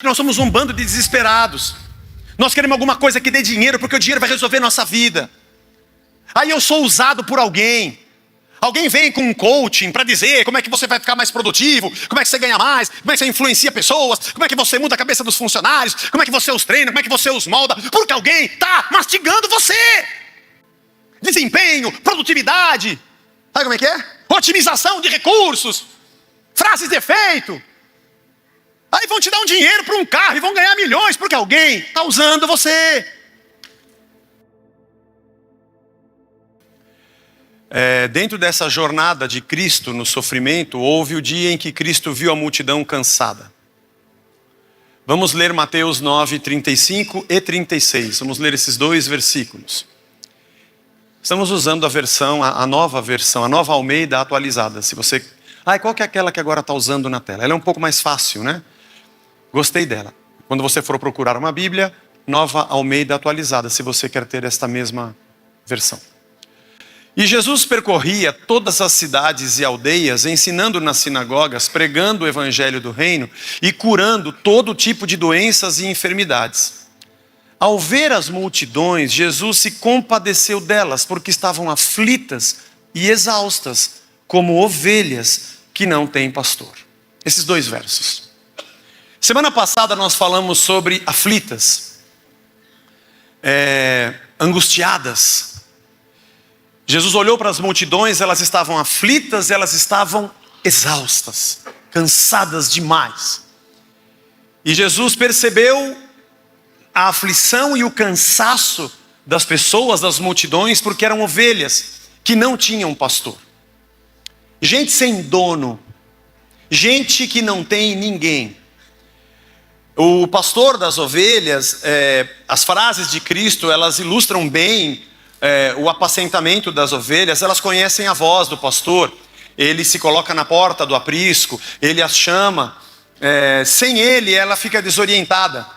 Nós somos um bando de desesperados. Nós queremos alguma coisa que dê dinheiro, porque o dinheiro vai resolver nossa vida. Aí eu sou usado por alguém. Alguém vem com um coaching para dizer como é que você vai ficar mais produtivo, como é que você ganha mais, como é que você influencia pessoas, como é que você muda a cabeça dos funcionários, como é que você os treina, como é que você os molda, porque alguém está mastigando você. Desempenho, produtividade, sabe como é que é? Otimização de recursos, frases de efeito. Aí vão te dar um dinheiro para um carro e vão ganhar milhões, porque alguém está usando você. Dentro dessa jornada de Cristo no sofrimento, houve o dia em que Cristo viu a multidão cansada. Vamos ler Mateus 9, 35 e 36. Vamos ler esses dois versículos. Estamos usando a nova versão, a nova Almeida atualizada. Se você... qual que é aquela que agora está usando na tela? Ela é um pouco mais fácil, né? Gostei dela. Quando você for procurar uma Bíblia, nova Almeida atualizada, se você quer ter esta mesma versão. E Jesus percorria todas as cidades e aldeias, ensinando nas sinagogas, pregando o evangelho do reino e curando todo tipo de doenças e enfermidades. Ao ver as multidões, Jesus se compadeceu delas, porque estavam aflitas e exaustas, como ovelhas que não têm pastor. Esses dois versos. Semana passada nós falamos sobre aflitas, angustiadas. Jesus olhou para as multidões, elas estavam aflitas, elas estavam exaustas, cansadas demais. E Jesus percebeu a aflição e o cansaço das pessoas, das multidões, porque eram ovelhas que não tinham pastor. Gente sem dono, gente que não tem ninguém. O pastor das ovelhas, as frases de Cristo, elas ilustram bem o apacentamento das ovelhas. Elas conhecem a voz do pastor. Ele se coloca na porta do aprisco, ele as chama. Sem ele, ela fica desorientada.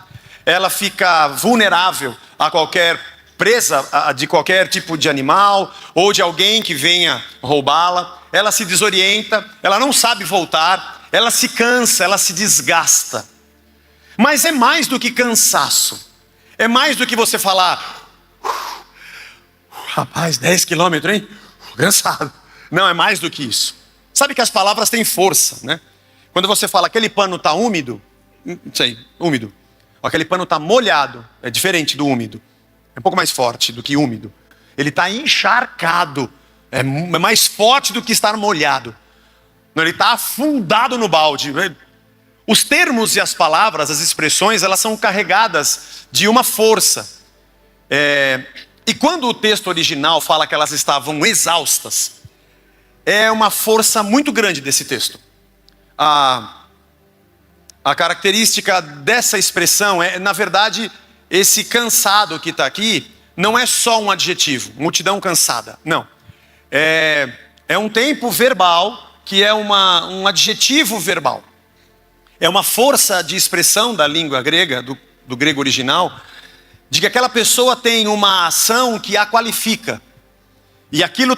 Ela fica vulnerável a qualquer presa de qualquer tipo de animal ou de alguém que venha roubá-la. Ela se desorienta, ela não sabe voltar, ela se cansa, ela se desgasta. Mas é mais do que cansaço. É mais do que você falar, rapaz, 10 quilômetros, hein? Cansado. Não, é mais do que isso. Sabe que as palavras têm força, né? Quando você fala, aquele pano está úmido, úmido. Aquele pano está molhado, é diferente do úmido. É um pouco mais forte do que úmido. Ele está encharcado, é mais forte do que estar molhado. Ele está afundado no balde. Os termos e as palavras, as expressões, elas são carregadas de uma força. E quando o texto original fala que elas estavam exaustas, é uma força muito grande desse texto. A característica dessa expressão na verdade, esse cansado que está aqui, não é só um adjetivo, multidão cansada, não. É um tempo verbal, que é um adjetivo verbal. É uma força de expressão da língua grega, do grego original, de que aquela pessoa tem uma ação que a qualifica. E aquilo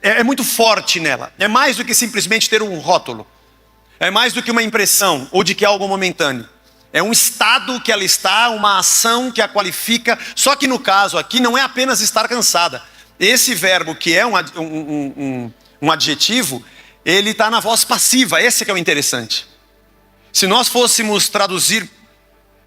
é muito forte nela. É mais do que simplesmente ter um rótulo. É mais do que uma impressão, ou de que é algo momentâneo. É um estado que ela está, uma ação que a qualifica. Só que no caso aqui não é apenas estar cansada. Esse verbo que é um adjetivo, ele está na voz passiva. Esse que é o interessante. Se nós fôssemos traduzir,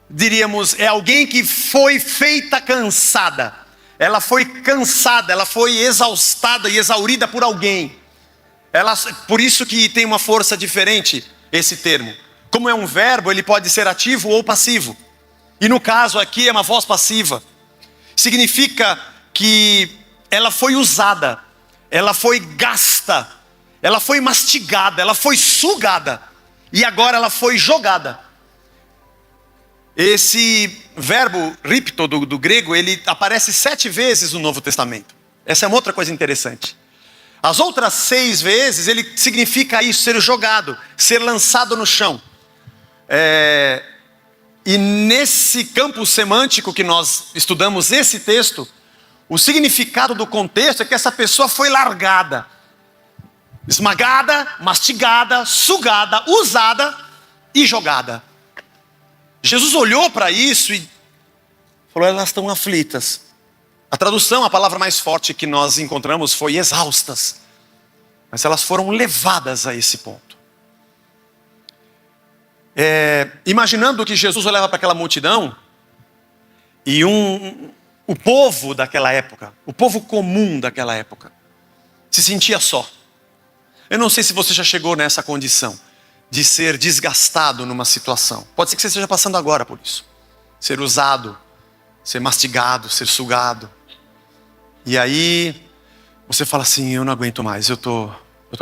diríamos, é alguém que foi feita cansada. Ela foi cansada, ela foi exaustada e exaurida por alguém. Por isso que tem uma força diferente esse termo. Como é um verbo, ele pode ser ativo ou passivo. E no caso aqui é uma voz passiva. Significa que ela foi usada, ela foi gasta, ela foi mastigada, ela foi sugada. E agora ela foi jogada. Esse verbo ripto do grego, ele aparece 7 vezes no Novo Testamento. Essa é uma outra coisa interessante. As outras 6 vezes, ele significa isso, ser jogado, ser lançado no chão. E nesse campo semântico que nós estudamos esse texto, o significado do contexto é que essa pessoa foi largada. Esmagada, mastigada, sugada, usada e jogada. Jesus olhou para isso e falou, elas estão aflitas. A tradução, a palavra mais forte que nós encontramos foi exaustas. Mas elas foram levadas a esse ponto. Imaginando que Jesus olhava para aquela multidão e o povo daquela época, o povo comum daquela época, se sentia só. Eu não sei se você já chegou nessa condição de ser desgastado numa situação. Pode ser que você esteja passando agora por isso. Ser usado, ser mastigado, ser sugado. E aí você fala assim, eu não aguento mais, eu tô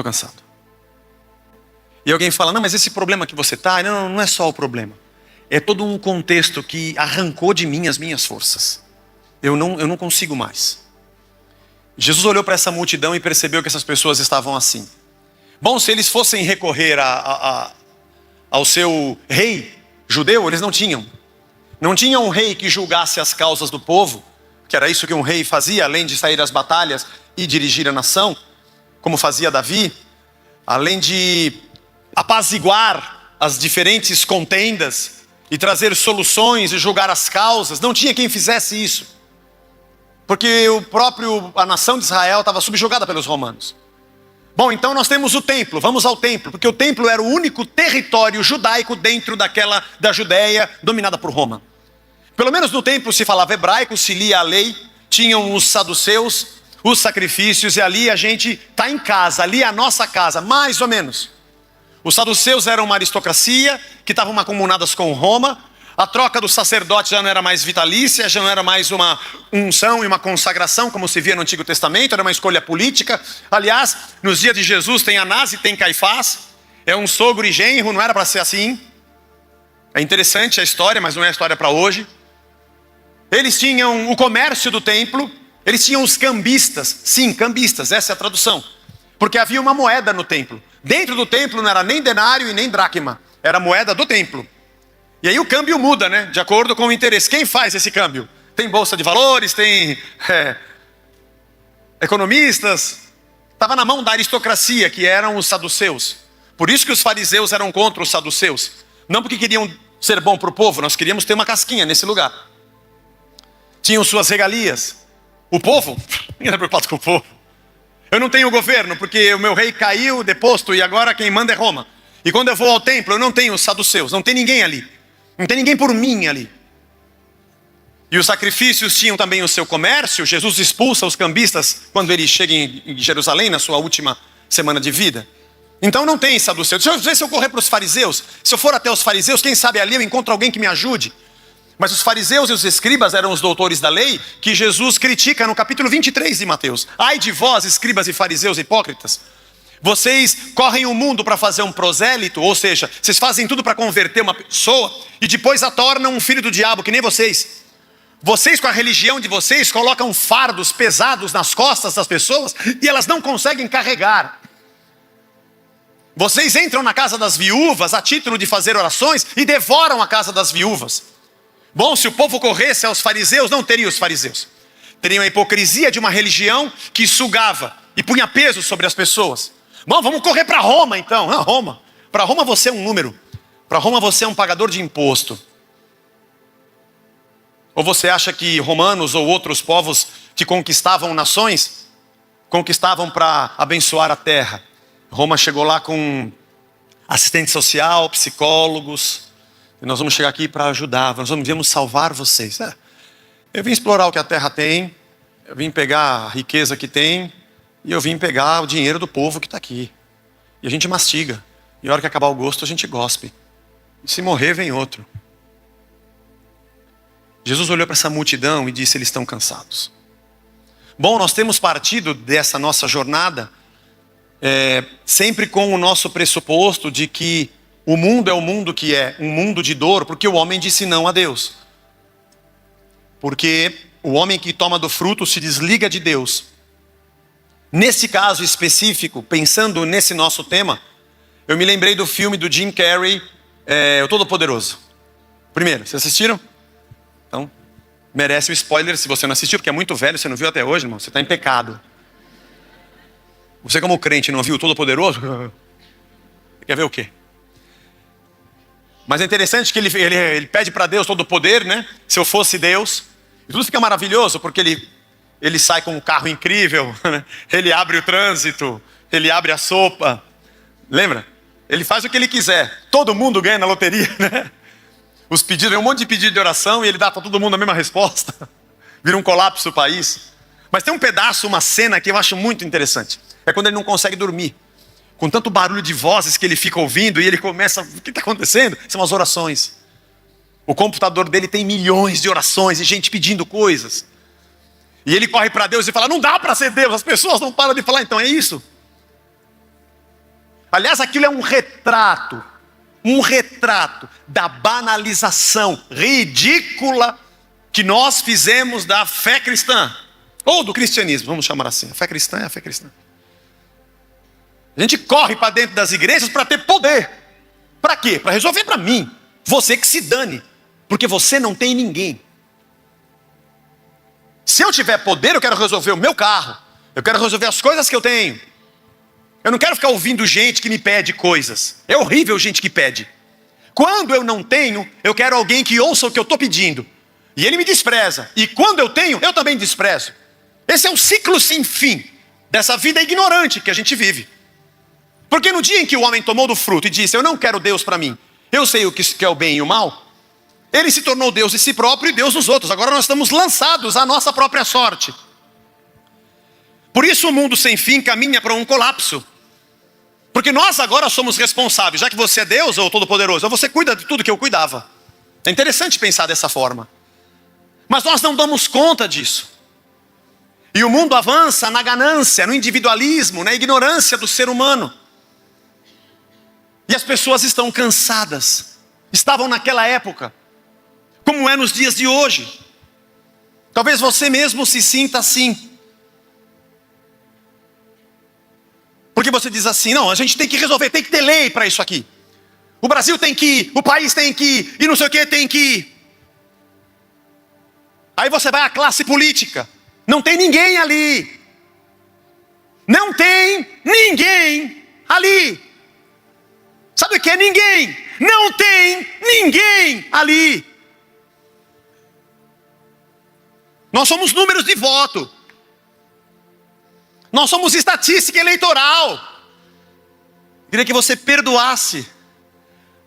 cansado. E alguém fala, não, mas esse problema que você está, não é só o problema. É todo um contexto que arrancou de mim as minhas forças. Eu não consigo mais. Jesus olhou para essa multidão e percebeu que essas pessoas estavam assim. Bom, se eles fossem recorrer ao seu rei judeu, eles não tinham. Não tinha um rei que julgasse as causas do povo, que era isso que um rei fazia, além de sair às batalhas e dirigir a nação, como fazia Davi, além de apaziguar as diferentes contendas e trazer soluções e julgar as causas. Não tinha quem fizesse isso, porque a nação de Israel estava subjugada pelos romanos. Bom, então nós temos o templo, vamos ao templo, porque o templo era o único território judaico dentro da Judéia dominada por Roma. Pelo menos no templo se falava hebraico, se lia a lei, tinham os saduceus, os sacrifícios, e ali a gente está em casa, ali é a nossa casa, mais ou menos. Os saduceus eram uma aristocracia que estavam mancomunadas com Roma. A troca do sacerdote já não era mais vitalícia, já não era mais uma unção e uma consagração, como se via no Antigo Testamento, era uma escolha política. Aliás, nos dias de Jesus tem Anás e tem Caifás, é um sogro e genro, não era para ser assim. É interessante a história, mas não é a história para hoje. Eles tinham o comércio do templo, eles tinham os cambistas, sim, cambistas, essa é a tradução. Porque havia uma moeda no templo. Dentro do templo não era nem denário e nem dracma, era a moeda do templo. E aí o câmbio muda, né? De acordo com o interesse. Quem faz esse câmbio? Tem bolsa de valores, tem economistas. Estava na mão da aristocracia, que eram os saduceus. Por isso que os fariseus eram contra os saduceus. Não porque queriam ser bom para o povo, nós queríamos ter uma casquinha nesse lugar. Tinham suas regalias. O povo, ninguém está preocupado com o povo. Eu não tenho governo, porque o meu rei caiu, deposto, e agora quem manda é Roma. E quando eu vou ao templo, eu não tenho os saduceus, não tem ninguém ali. Não tem ninguém por mim ali. E os sacrifícios tinham também o seu comércio. Jesus expulsa os cambistas quando ele chega em Jerusalém, na sua última semana de vida. Então não tem saduceu. Deixa eu ver se eu correr para os fariseus. Se eu for até os fariseus, quem sabe ali eu encontro alguém que me ajude. Mas os fariseus e os escribas eram os doutores da lei que Jesus critica no capítulo 23 de Mateus. Ai de vós, escribas e fariseus hipócritas. Vocês correm o mundo para fazer um prosélito, ou seja, vocês fazem tudo para converter uma pessoa e depois a tornam um filho do diabo, que nem vocês. Vocês, com a religião de vocês, colocam fardos pesados nas costas das pessoas e elas não conseguem carregar. Vocês entram na casa das viúvas a título de fazer orações e devoram a casa das viúvas. Bom, se o povo corresse aos fariseus, não teria os fariseus. Teriam a hipocrisia de uma religião que sugava e punha peso sobre as pessoas. Bom, vamos correr para Roma então. Roma. Para Roma você é um número. Para Roma você é um pagador de imposto. Ou você acha que romanos ou outros povos que conquistavam nações, conquistavam para abençoar a terra? Roma chegou lá com assistente social, psicólogos. E nós vamos chegar aqui para ajudar, nós viemos salvar vocês. Eu vim explorar o que a terra tem, eu vim pegar a riqueza que tem, e eu vim pegar o dinheiro do povo que está aqui. E a gente mastiga. E a hora que acabar o gosto, a gente gospe. E se morrer, vem outro. Jesus olhou para essa multidão e disse, eles estão cansados. Bom, nós temos partido dessa nossa jornada sempre com o nosso pressuposto de que o mundo é o mundo que é um mundo de dor, porque o homem disse não a Deus. Porque o homem que toma do fruto se desliga de Deus. Nesse caso específico, pensando nesse nosso tema, eu me lembrei do filme do Jim Carrey, O Todo-Poderoso. Primeiro, vocês assistiram? Então, merece o spoiler se você não assistiu, porque é muito velho, você não viu até hoje, irmão, você está em pecado. Você como crente não viu o Todo-Poderoso? Quer ver o quê? Mas é interessante que ele pede para Deus todo o poder, né? Se eu fosse Deus. E tudo fica maravilhoso, porque ele sai com um carro incrível, né? Ele abre o trânsito, ele abre a sopa. Lembra? Ele faz o que ele quiser. Todo mundo ganha na loteria, né? Os pedidos, um monte de pedido de oração e ele dá para todo mundo a mesma resposta. Vira um colapso o país. Mas tem um pedaço, uma cena que eu acho muito interessante. É quando ele não consegue dormir. Com tanto barulho de vozes que ele fica ouvindo e ele começa, o que está acontecendo? São as orações. O computador dele tem milhões de orações e gente pedindo coisas. E ele corre para Deus e fala, não dá para ser Deus, as pessoas não param de falar, então é isso. Aliás, aquilo é um retrato da banalização ridícula que nós fizemos da fé cristã. Ou do cristianismo, vamos chamar assim. A fé cristã é a fé cristã. A gente corre para dentro das igrejas para ter poder. Para quê? Para resolver para mim. Você que se dane. Porque você não tem ninguém. Se eu tiver poder, eu quero resolver o meu carro. Eu quero resolver as coisas que eu tenho. Eu não quero ficar ouvindo gente que me pede coisas. É horrível gente que pede. Quando eu não tenho, eu quero alguém que ouça o que eu estou pedindo. E ele me despreza. E quando eu tenho, eu também desprezo. Esse é um ciclo sem fim dessa vida ignorante que a gente vive. Porque no dia em que o homem tomou do fruto e disse, eu não quero Deus para mim, eu sei o que é o bem e o mal, ele se tornou Deus de si próprio e Deus dos outros. Agora nós estamos lançados à nossa própria sorte. Por isso o mundo sem fim caminha para um colapso. Porque nós agora somos responsáveis, já que você é Deus ou Todo-Poderoso, você cuida de tudo que eu cuidava. É interessante pensar dessa forma. Mas nós não damos conta disso. E o mundo avança na ganância, no individualismo, na ignorância do ser humano. E as pessoas estão cansadas. Estavam naquela época, como é nos dias de hoje. Talvez você mesmo se sinta assim. Porque você diz assim, não, a gente tem que resolver, tem que ter lei para isso aqui. O Brasil tem que ir, o país tem que ir, e não sei o que tem que ir. Aí você vai à classe política. Não tem ninguém ali. Não tem ninguém ali. Sabe o que é ninguém? Não tem ninguém ali. Nós somos números de voto. Nós somos estatística eleitoral. Queria que você perdoasse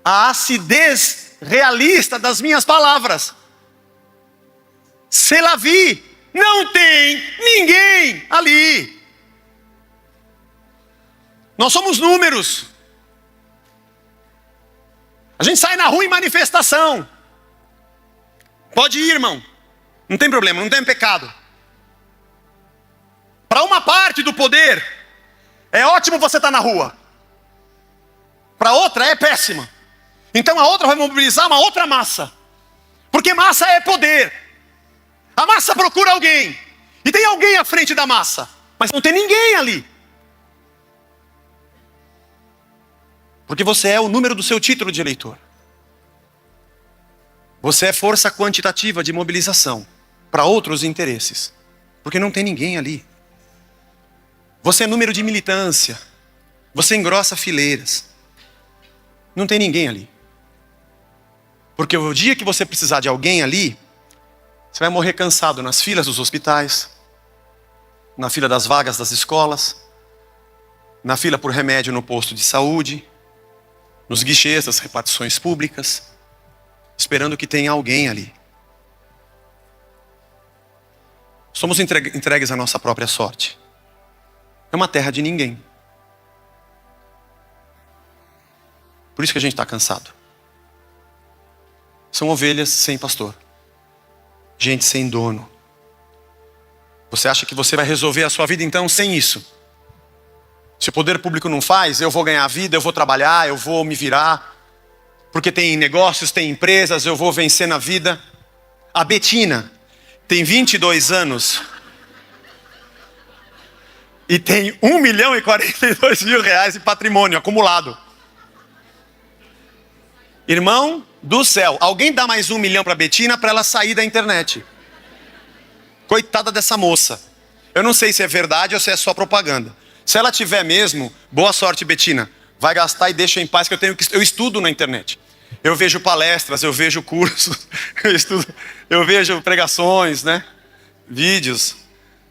a acidez realista das minhas palavras. Se la vi, não tem ninguém ali. Nós somos números. A gente sai na rua em manifestação. Pode ir, irmão. Não tem problema, não tem pecado. Para uma parte do poder, é ótimo você estar na rua. Para outra é péssima. Então a outra vai mobilizar uma outra massa. Porque massa é poder. A massa procura alguém. E tem alguém à frente da massa. Mas não tem ninguém ali. Porque você é o número do seu título de eleitor. Você é força quantitativa de mobilização para outros interesses. Porque não tem ninguém ali. Você é número de militância. Você engrossa fileiras. Não tem ninguém ali. Porque o dia que você precisar de alguém ali, você vai morrer cansado nas filas dos hospitais, na fila das vagas das escolas, na fila por remédio no posto de saúde, nos guichês das repartições públicas, esperando que tenha alguém ali. Somos entregues à nossa própria sorte. É uma terra de ninguém. Por isso que a gente está cansado. São ovelhas sem pastor. Gente sem dono. Você acha que você vai resolver a sua vida então sem isso? Se o poder público não faz, eu vou ganhar a vida, eu vou trabalhar, eu vou me virar. Porque tem negócios, tem empresas, eu vou vencer na vida. A Betina tem 22 anos. E tem 1.042.000 reais de patrimônio acumulado. Irmão do céu, alguém dá mais 1 milhão para a Betina para ela sair da internet. Coitada dessa moça. Eu não sei se é verdade ou se é só propaganda. Se ela tiver mesmo, boa sorte, Betina. Vai gastar e deixa em paz que eu estudo na internet. Eu vejo palestras, eu vejo cursos, eu estudo, eu vejo pregações, né? Vídeos.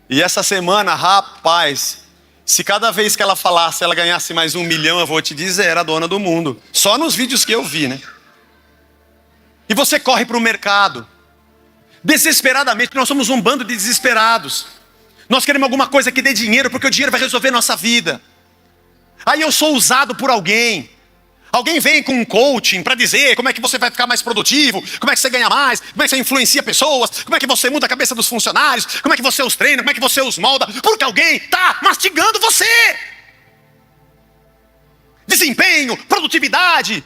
E essa semana, rapaz, se cada vez que ela falasse, ela ganhasse mais 1 milhão, eu vou te dizer, era a dona do mundo. Só nos vídeos que eu vi, né? E você corre para o mercado, desesperadamente, nós somos um bando de desesperados. Nós queremos alguma coisa que dê dinheiro, porque o dinheiro vai resolver nossa vida. Aí eu sou usado por alguém. Alguém vem com um coaching para dizer como é que você vai ficar mais produtivo, como é que você ganha mais, como é que você influencia pessoas, como é que você muda a cabeça dos funcionários, como é que você os treina, como é que você os molda, porque alguém está mastigando você. Desempenho, produtividade,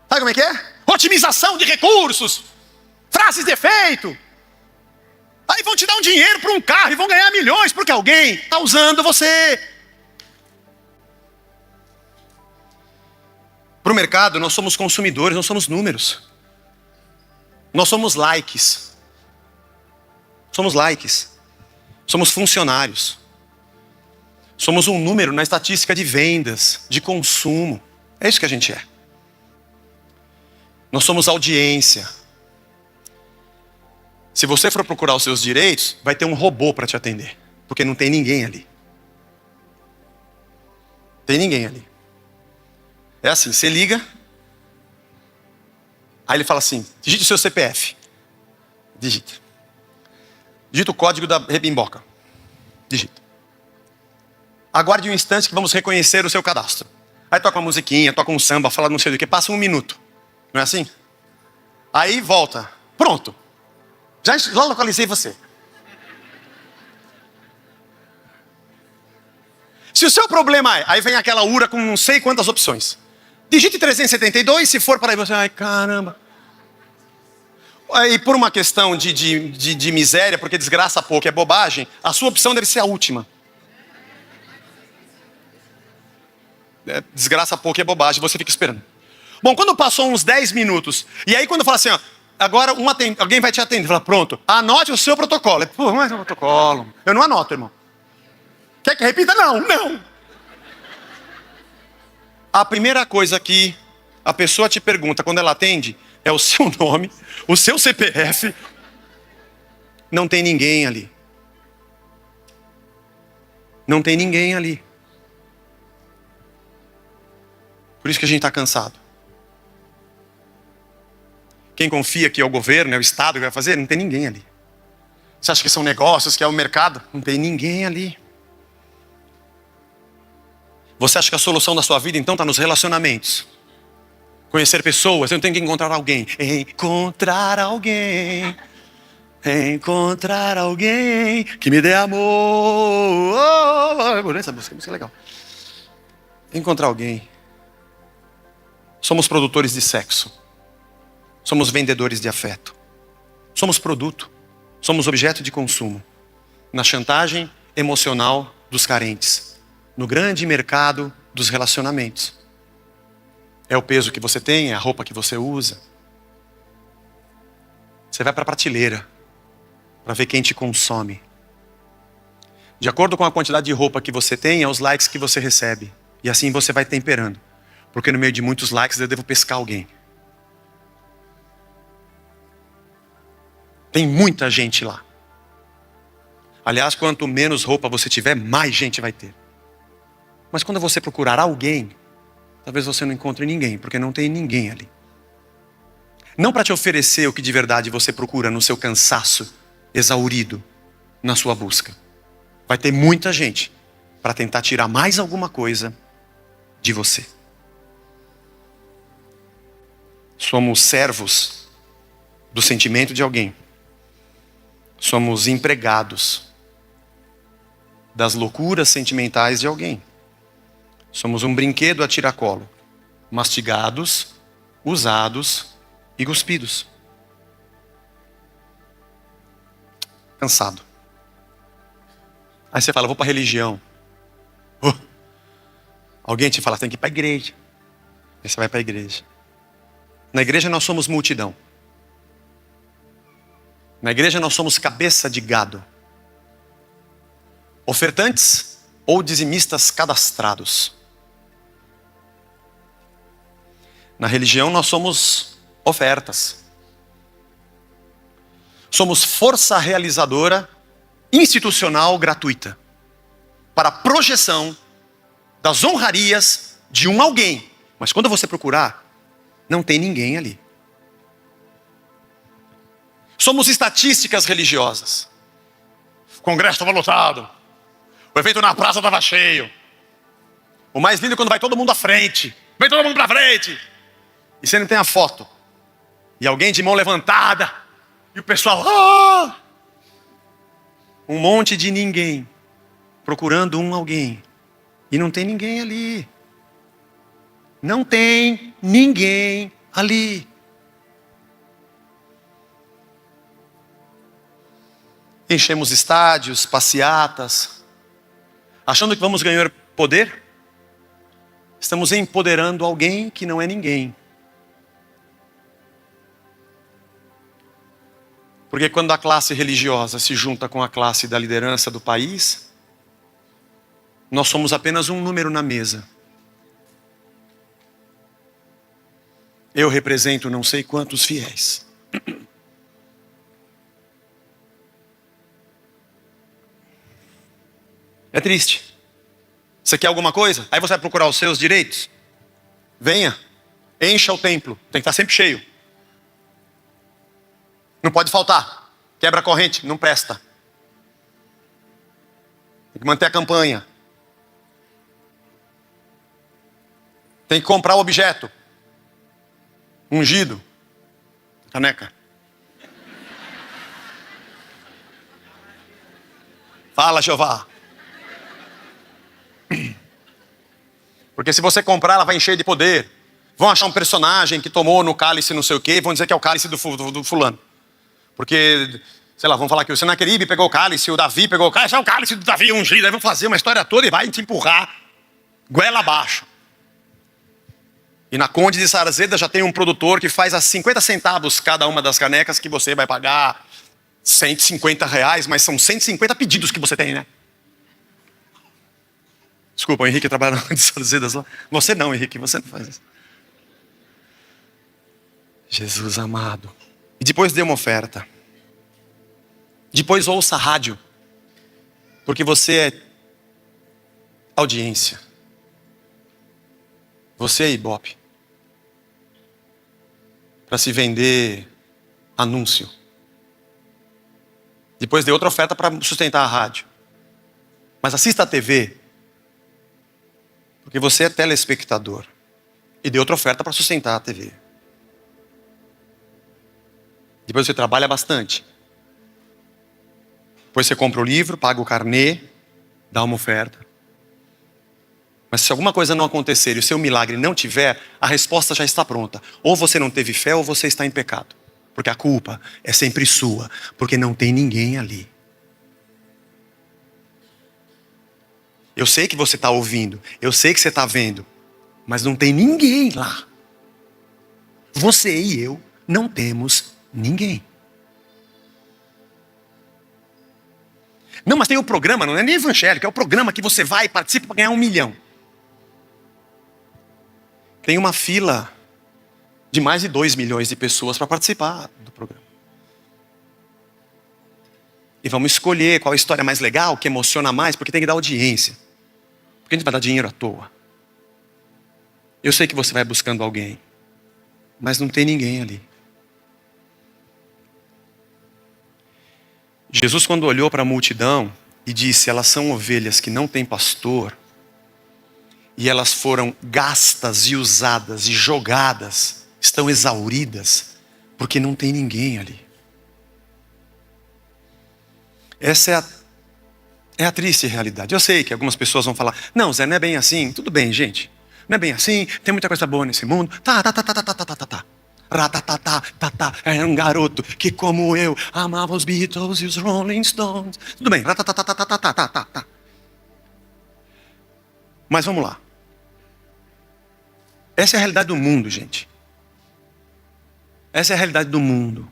sabe como é que é? Otimização de recursos, frases de efeito. Aí vão te dar um dinheiro para um carro e vão ganhar milhões, porque alguém está usando você. Para o mercado, nós somos consumidores, nós somos números. Nós somos likes. Somos likes. Somos funcionários. Somos um número na estatística de vendas, de consumo. É isso que a gente é. Nós somos audiência. Se você for procurar os seus direitos, vai ter um robô para te atender. Porque não tem ninguém ali. Tem ninguém ali. É assim, você liga, aí ele fala assim, digite o seu CPF. Digita. Digita o código da rebimboca. Digita. Aguarde um instante que vamos reconhecer o seu cadastro. Aí toca uma musiquinha, toca um samba, fala não sei do que, passa 1 minuto. Não é assim? Aí volta. Pronto. Já localizei você. Se o seu problema é, aí vem aquela URA com não sei quantas opções. Digite 372, se for para aí você, ai caramba. Aí por uma questão de miséria, porque desgraça pouco, é bobagem, a sua opção deve ser a última. Desgraça pouco é bobagem, você fica esperando. Bom, quando passou uns 10 minutos, e aí quando fala assim, ó, agora alguém vai te atender, fala, pronto, anote o seu protocolo. Pô, mas é um protocolo. Eu não anoto, irmão. Quer que repita? Não, não. A primeira coisa que a pessoa te pergunta quando ela atende é o seu nome, o seu CPF. Não tem ninguém ali. Não tem ninguém ali. Por isso que a gente está cansado. Quem confia que é o governo, é o Estado que vai fazer, não tem ninguém ali. Você acha que são negócios, que é o mercado? Não tem ninguém ali. Você acha que a solução da sua vida, então, está nos relacionamentos? Conhecer pessoas, eu tenho que encontrar alguém. Encontrar alguém. Encontrar alguém que me dê amor. Essa música é legal. Encontrar alguém. Somos produtores de sexo. Somos vendedores de afeto. Somos produto. Somos objeto de consumo. Na chantagem emocional dos carentes. No grande mercado dos relacionamentos. É o peso que você tem, é a roupa que você usa. Você vai para a prateleira para ver quem te consome. De acordo com a quantidade de roupa que você tem, é os likes que você recebe. E assim você vai temperando. Porque no meio de muitos likes eu devo pescar alguém. Tem muita gente lá. Aliás, quanto menos roupa você tiver, mais gente vai ter. Mas quando você procurar alguém, talvez você não encontre ninguém, porque não tem ninguém ali. Não para te oferecer o que de verdade você procura no seu cansaço exaurido, na sua busca. Vai ter muita gente para tentar tirar mais alguma coisa de você. Somos servos do sentimento de alguém. Somos empregados das loucuras sentimentais de alguém. Somos um brinquedo a tiracolo, mastigados, usados e cuspidos. Cansado. Aí você fala, vou para a religião. Alguém te fala, tem que ir para a igreja. Aí você vai para a igreja. Na igreja nós somos multidão. Na igreja nós somos cabeça de gado. Ofertantes ou dizimistas cadastrados. Na religião nós somos Ofertas. Somos força realizadora institucional gratuita para a projeção das honrarias de um alguém. Mas quando você procurar, não tem ninguém ali. Somos estatísticas religiosas. O congresso estava lotado. O evento na praça estava cheio. O mais lindo é quando vai todo mundo à frente. Vem todo mundo para frente. E você não tem a foto. E alguém de mão levantada. E o pessoal... Ah! Um monte de ninguém. Procurando um alguém. E não tem ninguém ali. Não tem ninguém ali. Enchemos estádios, passeatas, achando que vamos ganhar poder. Estamos empoderando alguém que não é ninguém. Porque quando a classe religiosa se junta com a classe da liderança do país, nós somos apenas um número na mesa. Eu represento não sei quantos fiéis. É triste. Você quer alguma coisa? Aí você vai procurar os seus direitos? Venha. Encha o templo. Tem que estar sempre cheio. Não pode faltar. Quebra a corrente. Não presta. Tem que manter a campanha. Tem que comprar o objeto. Ungido. Caneca. Fala, Jeová. Porque se você comprar, ela vai encher de poder. Vão achar um personagem que tomou no cálice não sei o quê, vão dizer que é o cálice do fulano. Porque, sei lá, vão falar que o Senaqueribe pegou o cálice, o Davi pegou o cálice, é o cálice do Davi ungido. Aí vão fazer uma história toda e vai te empurrar goela abaixo. E na Conde de Sarzeda já tem um produtor que faz a 50 centavos cada uma das canecas, que você vai pagar R$150, mas são 150 pedidos que você tem, né? Desculpa, o Henrique trabalha na Conde de Sarzedas lá. Você não, Henrique, você não faz isso. Jesus amado. E depois dê uma oferta. Depois ouça a rádio. Porque você é audiência. Você é Ibope. Para se vender anúncio. Depois dê outra oferta para sustentar a rádio. Mas assista a TV. Porque você é telespectador. E dê outra oferta para sustentar a TV. Depois você trabalha bastante. Depois você compra o livro, paga o carnê, dá uma oferta. Mas se alguma coisa não acontecer e o seu milagre não tiver, a resposta já está pronta. Ou você não teve fé ou você está em pecado. Porque a culpa é sempre sua. Porque não tem ninguém ali. Eu sei que você está ouvindo. Eu sei que você está vendo. Mas não tem ninguém lá. Você e eu não temos ninguém. Não, mas tem o programa, não é nem evangélico. É o programa que você vai e participa para ganhar 1 milhão. Tem uma fila de mais de 2 milhões de pessoas para participar do programa. E vamos escolher qual a história mais legal, que emociona mais, porque tem que dar audiência. Porque a gente vai dar dinheiro à toa. Eu sei que você vai buscando alguém, mas não tem ninguém ali. Jesus, quando olhou para a multidão e disse: elas são ovelhas que não têm pastor, e elas foram gastas e usadas e jogadas, estão exauridas, porque não tem ninguém ali. Essa é a triste realidade. Eu sei que algumas pessoas vão falar: não, Zé, não é bem assim. Tudo bem, gente. Não é bem assim. Tem muita coisa boa nesse mundo. Tá. É um garoto que, como eu, amava os Beatles e os Rolling Stones. Tudo bem. Tá. Mas vamos lá. Essa é a realidade do mundo, gente. Essa é a realidade do mundo.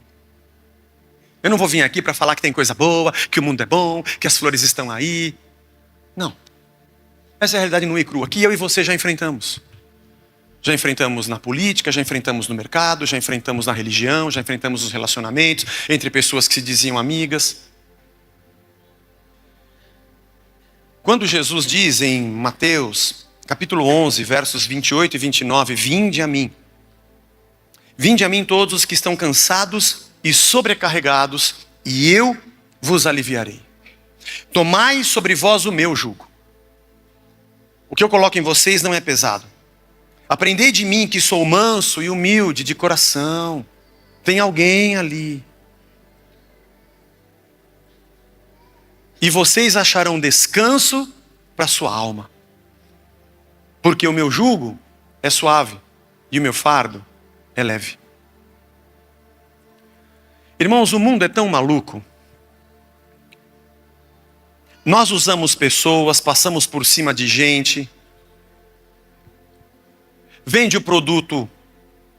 Eu não vou vir aqui para falar que tem coisa boa, que o mundo é bom, que as flores estão aí. Não. Essa é a realidade nua e crua, que eu e você já enfrentamos. Já enfrentamos na política, já enfrentamos no mercado, já enfrentamos na religião, já enfrentamos nos relacionamentos, entre pessoas que se diziam amigas. Quando Jesus diz em Mateus, capítulo 11, versos 28 e 29, vinde a mim todos os que estão cansados e sobrecarregados, e eu vos aliviarei. Tomai sobre vós o meu jugo. O que eu coloco em vocês não é pesado. Aprendei de mim que sou manso e humilde de coração. Tem alguém ali. E vocês acharão descanso para a sua alma. Porque o meu jugo é suave e o meu fardo é leve. Irmãos, o mundo é tão maluco. Nós usamos pessoas, passamos por cima de gente. Vende o produto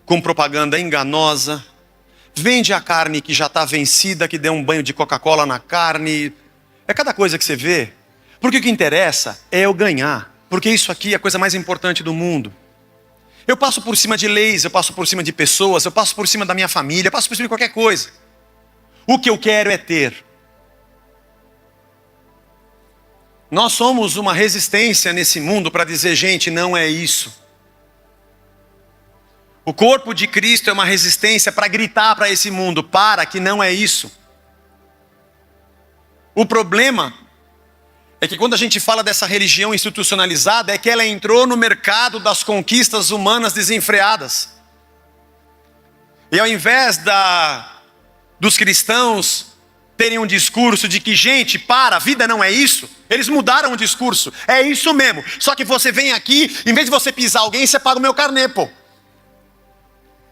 com propaganda enganosa. Vende a carne que já está vencida, que deu um banho de Coca-Cola na carne. É cada coisa que você vê. Porque o que interessa é eu ganhar. Porque isso aqui é a coisa mais importante do mundo. Eu passo por cima de leis, eu passo por cima de pessoas, eu passo por cima da minha família, eu passo por cima de qualquer coisa. O que eu quero é ter. Nós somos uma resistência nesse mundo para dizer, gente, não é isso. O corpo de Cristo é uma resistência para gritar para esse mundo, para que não é isso. O problema é que quando a gente fala dessa religião institucionalizada, é que ela entrou no mercado das conquistas humanas desenfreadas. E ao invés dos cristãos terem um discurso de que, gente, a vida não é isso, eles mudaram o discurso. É isso mesmo. Só que você vem aqui, em vez de você pisar alguém, você paga o meu carnê, pô.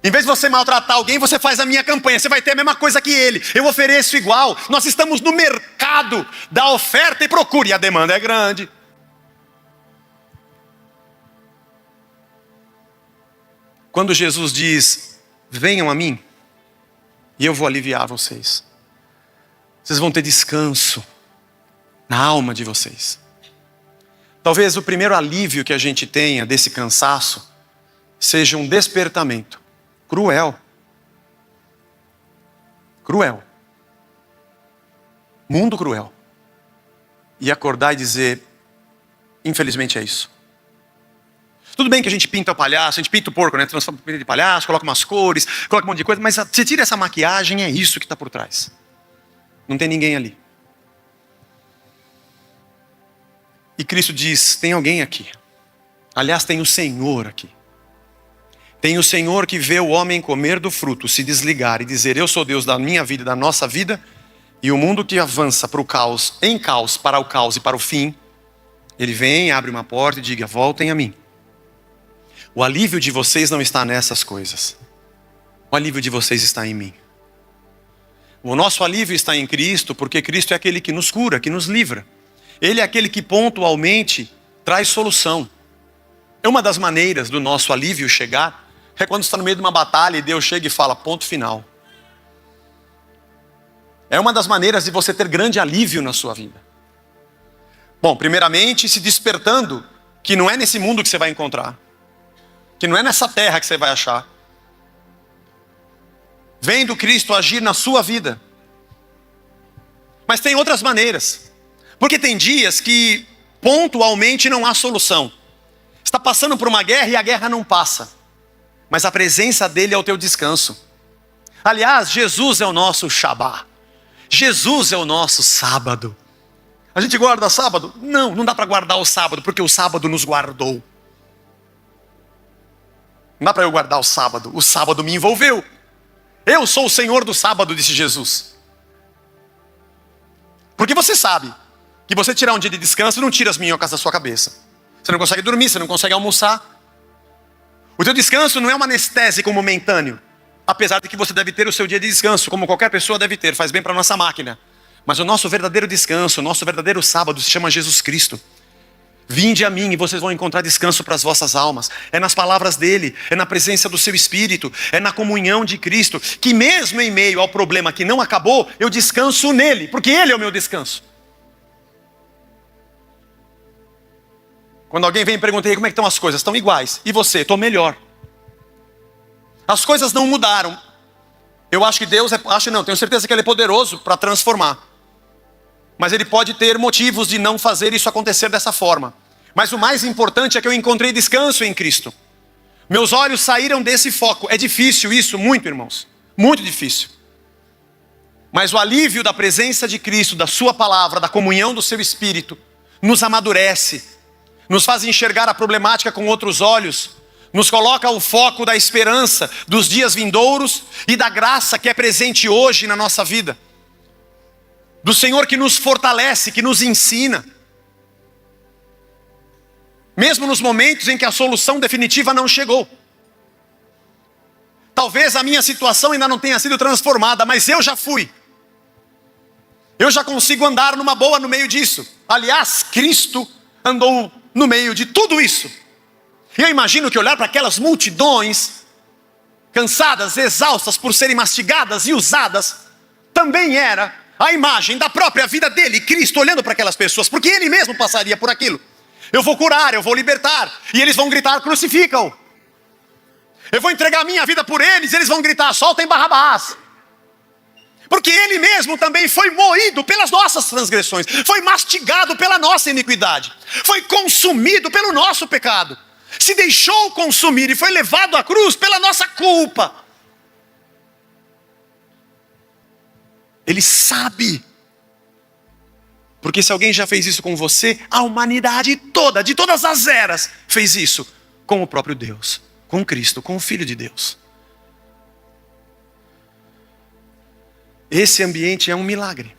Em vez de você maltratar alguém, você faz a minha campanha. Você vai ter a mesma coisa que ele. Eu ofereço igual. Nós estamos no mercado da oferta e procura. E a demanda é grande. Quando Jesus diz, venham a mim, e eu vou aliviar vocês. Vocês vão ter descanso na alma de vocês. Talvez o primeiro alívio que a gente tenha desse cansaço seja um despertamento. Cruel. Cruel. Mundo cruel. E acordar e dizer, infelizmente é isso. Tudo bem que a gente pinta o palhaço, a gente pinta o porco, né? Transforma o de palhaço, coloca umas cores, coloca um monte de coisa, mas você tira essa maquiagem, é isso que está por trás. Não tem ninguém ali. E Cristo diz, tem alguém aqui. Aliás, tem o Senhor aqui. Tem o Senhor que vê o homem comer do fruto, se desligar e dizer, eu sou Deus da minha vida e da nossa vida, e o mundo que avança para o caos, em caos, para o caos e para o fim, ele vem, abre uma porta e diga, voltem a mim. O alívio de vocês não está nessas coisas. O alívio de vocês está em mim. O nosso alívio está em Cristo, porque Cristo é aquele que nos cura, que nos livra. Ele é aquele que pontualmente traz solução. É uma das maneiras do nosso alívio chegar, é quando você está no meio de uma batalha e Deus chega e fala, ponto final. É uma das maneiras de você ter grande alívio na sua vida. Bom, primeiramente se despertando que não é nesse mundo que você vai encontrar. Que não é nessa terra que você vai achar. Vendo Cristo agir na sua vida. Mas tem outras maneiras. Porque tem dias que pontualmente não há solução. Está passando por uma guerra e a guerra não passa. Mas a presença dele é o teu descanso. Aliás, Jesus é o nosso Shabá. Jesus é o nosso sábado. A gente guarda sábado? Não dá para guardar o sábado, porque o sábado nos guardou. Não dá para eu guardar o sábado me envolveu. Eu sou o Senhor do sábado, disse Jesus. Porque você sabe que você tirar um dia de descanso não tira as minhocas da sua cabeça. Você não consegue dormir, você não consegue almoçar. O teu descanso não é um anestésico momentâneo. Apesar de que você deve ter o seu dia de descanso, como qualquer pessoa deve ter, faz bem para a nossa máquina. Mas o nosso verdadeiro descanso, o nosso verdadeiro sábado se chama Jesus Cristo. Vinde a mim e vocês vão encontrar descanso para as vossas almas. É nas palavras dele, é na presença do seu Espírito, é na comunhão de Cristo, que mesmo em meio ao problema que não acabou, eu descanso nele, porque ele é o meu descanso. Quando alguém vem e pergunta, como é que estão as coisas? Estão iguais. E você? Estou melhor. As coisas não mudaram. Eu acho que Deus, tenho certeza que Ele é poderoso para transformar. Mas Ele pode ter motivos de não fazer isso acontecer dessa forma. Mas o mais importante é que eu encontrei descanso em Cristo. Meus olhos saíram desse foco. É difícil isso, muito, irmãos. Muito difícil. Mas o alívio da presença de Cristo, da sua palavra, da comunhão do seu Espírito, nos amadurece, nos faz enxergar a problemática com outros olhos, nos coloca o foco da esperança dos dias vindouros e da graça que é presente hoje na nossa vida. Do Senhor que nos fortalece, que nos ensina. Mesmo nos momentos em que a solução definitiva não chegou. Talvez a minha situação ainda não tenha sido transformada, mas eu já fui. Eu já consigo andar numa boa no meio disso. Aliás, Cristo andou no meio de tudo isso. E eu imagino que olhar para aquelas multidões, cansadas, exaustas por serem mastigadas e usadas, também era a imagem da própria vida dele, Cristo olhando para aquelas pessoas, porque ele mesmo passaria por aquilo. Eu vou curar, eu vou libertar, e eles vão gritar, crucificam. Eu vou entregar a minha vida por eles, e eles vão gritar, soltem Barrabás. Porque ele mesmo também foi moído pelas nossas transgressões, foi mastigado pela nossa iniquidade, foi consumido pelo nosso pecado, se deixou consumir e foi levado à cruz pela nossa culpa. Ele sabe. Porque se alguém já fez isso com você, a humanidade toda, de todas as eras, fez isso com o próprio Deus, com Cristo, com o Filho de Deus. Esse ambiente é um milagre.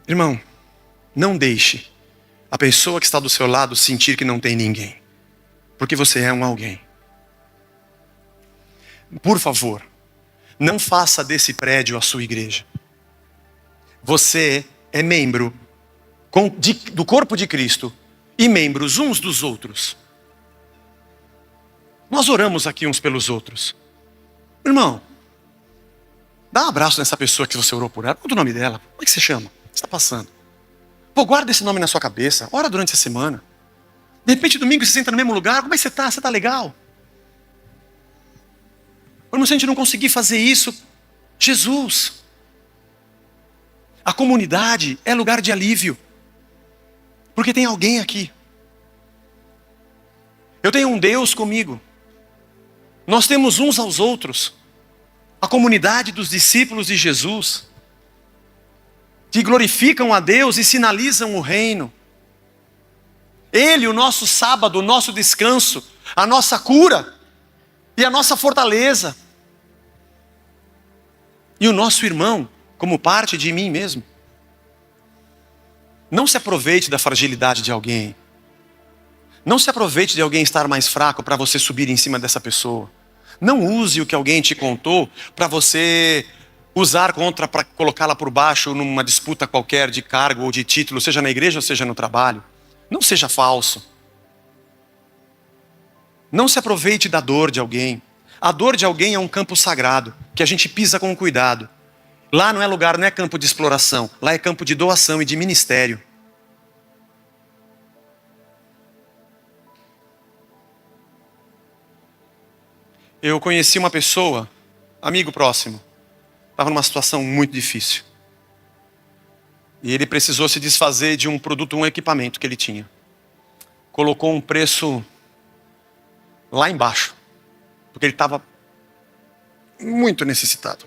Irmão, não deixe a pessoa que está do seu lado sentir que não tem ninguém, porque você é um alguém. Por favor, não faça desse prédio a sua igreja. Você é membro do corpo de Cristo e membros uns dos outros. Nós oramos aqui uns pelos outros. Irmão, dá um abraço nessa pessoa que você orou por ela. Qual é o nome dela? Como é que você chama? O que está passando? Pô, guarda esse nome na sua cabeça. Ora durante a semana. De repente, domingo, você senta no mesmo lugar. Como é que você está? Você está legal? Irmão, se a gente não conseguir fazer isso, Jesus. A comunidade é lugar de alívio. Porque tem alguém aqui. Eu tenho um Deus comigo. Nós temos uns aos outros. A comunidade dos discípulos de Jesus, que glorificam a Deus e sinalizam o reino. Ele, o nosso sábado, o nosso descanso, a nossa cura e a nossa fortaleza. E o nosso irmão, como parte de mim mesmo. Não se aproveite da fragilidade de alguém. Não se aproveite de alguém estar mais fraco para você subir em cima dessa pessoa. Não use o que alguém te contou para você usar para colocá-la por baixo numa disputa qualquer de cargo ou de título, seja na igreja ou seja no trabalho. Não seja falso. Não se aproveite da dor de alguém. A dor de alguém é um campo sagrado, que a gente pisa com cuidado. Lá não é lugar, não é campo de exploração. Lá é campo de doação e de ministério. Eu conheci uma pessoa, amigo próximo, estava numa situação muito difícil. E ele precisou se desfazer de um produto, um equipamento que ele tinha. Colocou um preço lá embaixo, porque ele estava muito necessitado.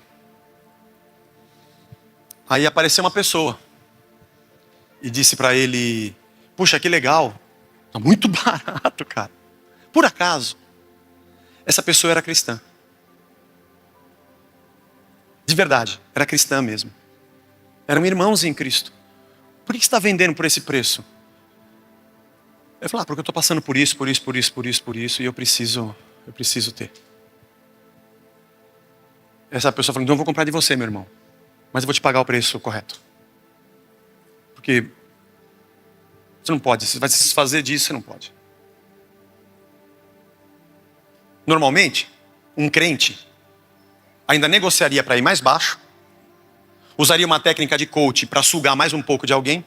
Aí apareceu uma pessoa e disse para ele, puxa, que legal, está muito barato, cara. Por acaso, essa pessoa era cristã. De verdade, era cristã mesmo. Eram irmãos em Cristo. Por que você está vendendo por esse preço? Eu falei, porque eu estou passando por isso, e eu preciso ter. Essa pessoa falou, então eu vou comprar de você, meu irmão. Mas eu vou te pagar o preço correto. Porque você não pode, você vai se desfazer disso, você não pode. Normalmente, um crente ainda negociaria para ir mais baixo, usaria uma técnica de coach para sugar mais um pouco de alguém.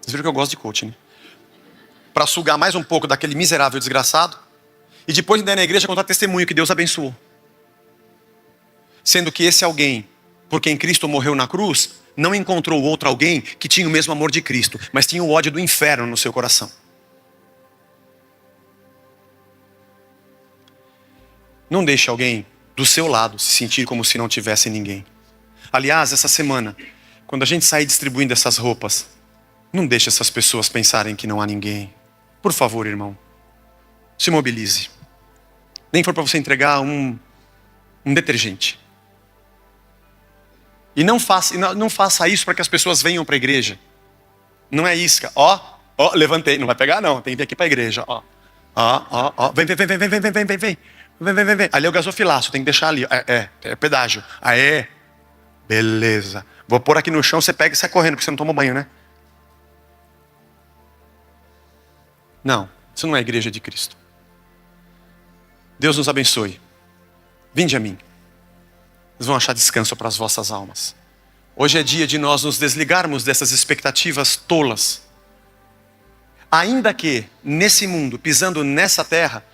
Vocês viram que eu gosto de coach, né? Para sugar mais um pouco daquele miserável desgraçado. e depois de ir na igreja contar testemunho que Deus abençoou. Sendo que esse alguém, por quem Cristo morreu na cruz, não encontrou outro alguém que tinha o mesmo amor de Cristo, mas tinha o ódio do inferno no seu coração. Não deixe alguém do seu lado se sentir como se não tivesse ninguém. Aliás, essa semana, quando a gente sair distribuindo essas roupas, não deixe essas pessoas pensarem que não há ninguém. Por favor, irmão, se mobilize. Nem for para você entregar um detergente. E não faça isso para que as pessoas venham para a igreja. Não é isca. Ó, levantei. Não vai pegar não, tem que vir aqui para a igreja. Ó. Vem. Ali é o gasofilaço, tem que deixar ali. É pedágio. Beleza. Vou pôr aqui no chão, você pega e sai correndo, porque você não tomou banho, né? Não, isso não é a igreja de Cristo. Deus nos abençoe. Vinde a mim. Vocês vão achar descanso para as vossas almas. Hoje é dia de nós nos desligarmos dessas expectativas tolas. Ainda que, nesse mundo, pisando nessa terra,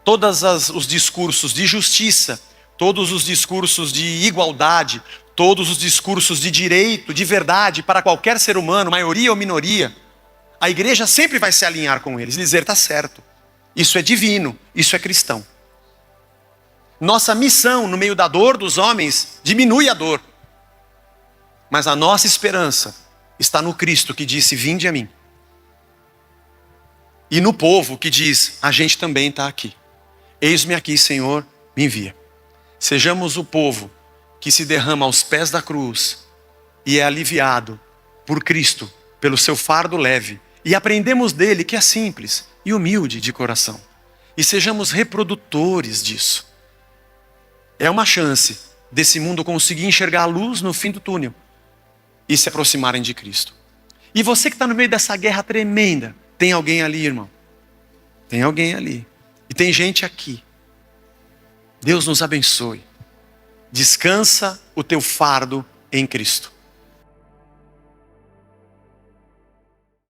todos os discursos de justiça, todos os discursos de igualdade, todos os discursos de direito, de verdade para qualquer ser humano, maioria ou minoria, a igreja sempre vai se alinhar com eles e dizer, está certo, isso é divino, isso é cristão. Nossa missão no meio da dor dos homens diminui a dor. Mas a nossa esperança está no Cristo que disse, vinde a mim. E no povo que diz, a gente também está aqui. Eis-me aqui, Senhor, me envia. Sejamos o povo que se derrama aos pés da cruz e é aliviado por Cristo, pelo seu fardo leve. E aprendemos dele que é simples e humilde de coração. E sejamos reprodutores disso. É uma chance desse mundo conseguir enxergar a luz no fim do túnel e se aproximarem de Cristo. E você que está no meio dessa guerra tremenda, tem alguém ali, irmão. Tem alguém ali. E tem gente aqui. Deus nos abençoe. Descansa o teu fardo em Cristo.